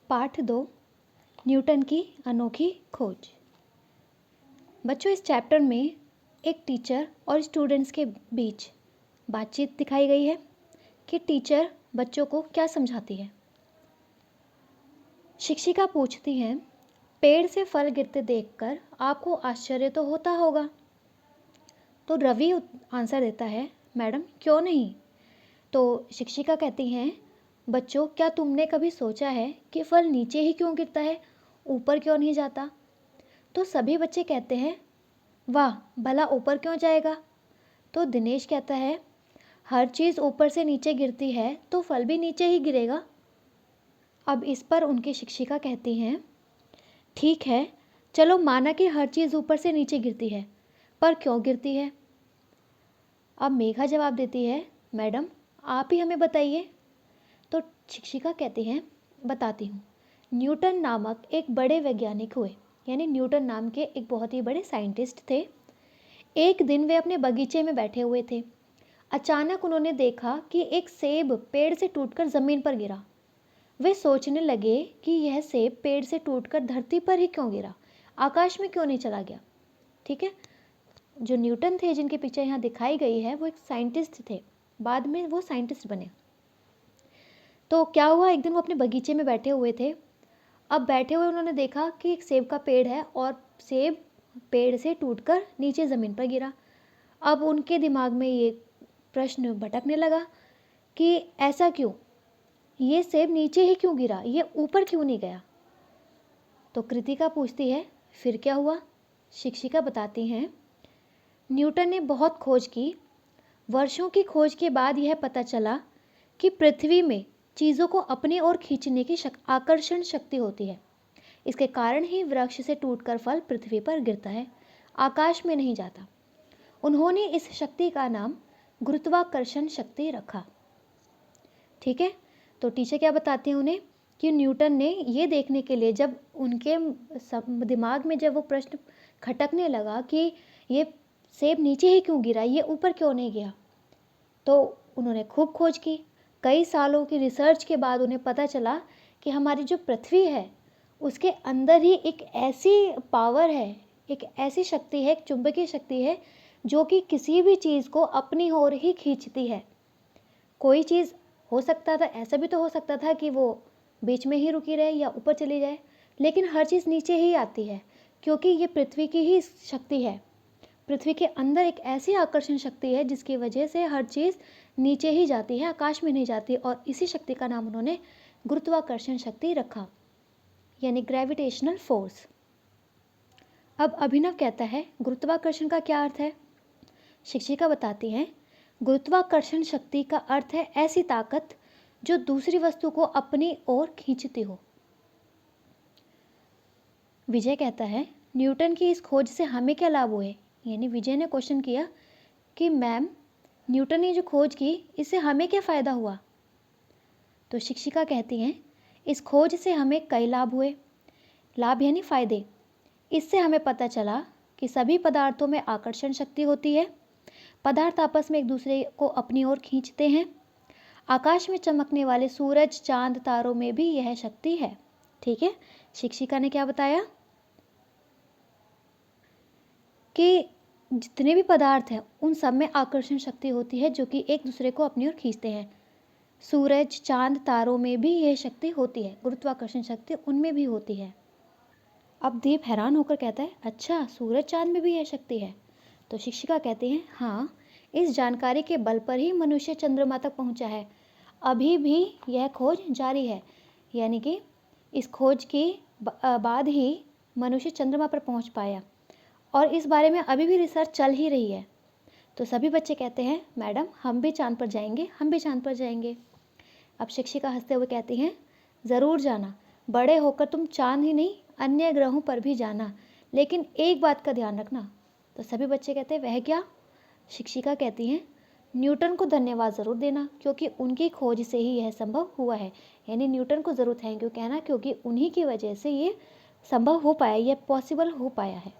पाठ 2 न्यूटन की अनोखी खोज। बच्चों, इस चैप्टर में एक टीचर और स्टूडेंट्स के बीच बातचीत दिखाई गई है कि टीचर बच्चों को क्या समझाती है। शिक्षिका पूछती हैं, पेड़ से फल गिरते देखकर आपको आश्चर्य तो होता होगा। तो रवि आंसर देता है, मैडम क्यों नहीं। तो शिक्षिका कहती हैं, बच्चों क्या तुमने कभी सोचा है कि फल नीचे ही क्यों गिरता है, ऊपर क्यों नहीं जाता। तो सभी बच्चे कहते हैं, वाह भला ऊपर क्यों जाएगा। तो दिनेश कहता है, हर चीज़ ऊपर से नीचे गिरती है तो फल भी नीचे ही गिरेगा। अब इस पर उनकी शिक्षिका कहती हैं, ठीक है चलो माना कि हर चीज़ ऊपर से नीचे गिरती है, पर क्यों गिरती है। अब मेघा जवाब देती है, मैडम आप ही हमें बताइए। तो शिक्षिका कहती हैं, बताती हूँ। न्यूटन नामक एक बड़े वैज्ञानिक हुए, यानी न्यूटन नाम के एक बहुत ही बड़े साइंटिस्ट थे। एक दिन वे अपने बगीचे में बैठे हुए थे। अचानक उन्होंने देखा कि एक सेब पेड़ से टूटकर ज़मीन पर गिरा। वे सोचने लगे कि यह सेब पेड़ से टूटकर धरती पर ही क्यों गिरा, आकाश में क्यों नहीं चला गया। ठीक है, जो न्यूटन थे जिनकी पिक्चर यहाँ दिखाई गई है वो एक साइंटिस्ट थे, बाद में वो साइंटिस्ट बने। तो क्या हुआ, एक दिन वो अपने बगीचे में बैठे हुए थे। अब बैठे हुए उन्होंने देखा कि एक सेब का पेड़ है और सेब पेड़ से टूटकर नीचे ज़मीन पर गिरा। अब उनके दिमाग में ये प्रश्न भटकने लगा कि ऐसा क्यों, ये सेब नीचे ही क्यों गिरा, ये ऊपर क्यों नहीं गया। तो कृतिका पूछती है, फिर क्या हुआ। शिक्षिका बताती हैं, न्यूटन ने बहुत खोज की। वर्षों की खोज के बाद यह पता चला कि पृथ्वी में चीज़ों को अपनी ओर खींचने की आकर्षण शक्ति होती है। इसके कारण ही वृक्ष से टूटकर फल पृथ्वी पर गिरता है, आकाश में नहीं जाता। उन्होंने इस शक्ति का नाम गुरुत्वाकर्षण शक्ति रखा। ठीक है, तो टीचर क्या बताते हैं उन्हें कि न्यूटन ने ये देखने के लिए, जब उनके दिमाग में जब वो प्रश्न खटकने लगा कि ये सेब नीचे ही क्यों गिरा, ये ऊपर क्यों नहीं गया, तो उन्होंने खूब खोज की। कई सालों की रिसर्च के बाद उन्हें पता चला कि हमारी जो पृथ्वी है उसके अंदर ही एक ऐसी पावर है, एक ऐसी शक्ति है, एक चुंबकीय शक्ति है जो कि किसी भी चीज़ को अपनी ओर ही खींचती है। कोई चीज़ हो सकता था, ऐसा भी तो हो सकता था कि वो बीच में ही रुकी रहे या ऊपर चली जाए, लेकिन हर चीज़ नीचे ही आती है क्योंकि ये पृथ्वी की ही शक्ति है। पृथ्वी के अंदर एक ऐसी आकर्षण शक्ति है जिसकी वजह से हर चीज़ नीचे ही जाती है, आकाश में नहीं जाती, और इसी शक्ति का नाम उन्होंने गुरुत्वाकर्षण शक्ति रखा, यानी ग्रेविटेशनल फोर्स। अब अभिनव कहता है, गुरुत्वाकर्षण का क्या अर्थ है। शिक्षिका बताती हैं, गुरुत्वाकर्षण शक्ति का अर्थ है ऐसी ताकत जो दूसरी वस्तु को अपनी ओर खींचती हो। विजय कहता है, न्यूटन की इस खोज से हमें क्या लाभ हुए। यानी विजय ने क्वेश्चन किया कि मैम न्यूटन ने जो खोज की इससे हमें क्या फ़ायदा हुआ। तो शिक्षिका कहती हैं, इस खोज से हमें कई लाभ हुए। लाभ यानी फ़ायदे। इससे हमें पता चला कि सभी पदार्थों में आकर्षण शक्ति होती है। पदार्थ आपस में एक दूसरे को अपनी ओर खींचते हैं। आकाश में चमकने वाले सूरज, चांद, तारों में भी यह शक्ति है। ठीक है, शिक्षिका ने क्या बताया कि जितने भी पदार्थ हैं उन सब में आकर्षण शक्ति होती है जो कि एक दूसरे को अपनी ओर खींचते हैं। सूरज, चांद, तारों में भी यह शक्ति होती है, गुरुत्वाकर्षण शक्ति उनमें भी होती है। अब दीप हैरान होकर कहता है, अच्छा सूरज चांद में भी यह शक्ति है। तो शिक्षिका कहती हैं, हाँ, इस जानकारी के बल पर ही मनुष्य चंद्रमा तक पहुंचा है। अभी भी यह खोज जारी है, यानी कि इस खोज के बाद ही मनुष्य चंद्रमा पर पहुंच पाया, और इस बारे में अभी भी रिसर्च चल ही रही है। तो सभी बच्चे कहते हैं, मैडम हम भी चांद पर जाएंगे, हम भी चांद पर जाएंगे। अब शिक्षिका हंसते हुए कहती हैं, ज़रूर जाना, बड़े होकर तुम चांद ही नहीं अन्य ग्रहों पर भी जाना, लेकिन एक बात का ध्यान रखना। तो सभी बच्चे कहते हैं, वह क्या। शिक्षिका कहती हैं, न्यूटन को धन्यवाद ज़रूर देना क्योंकि उनकी खोज से ही यह संभव हुआ है। यानी न्यूटन को ज़रूर थैंक यू कहना क्योंकि उन्हीं की वजह से ये संभव हो पाया, यह पॉसिबल हो पाया है।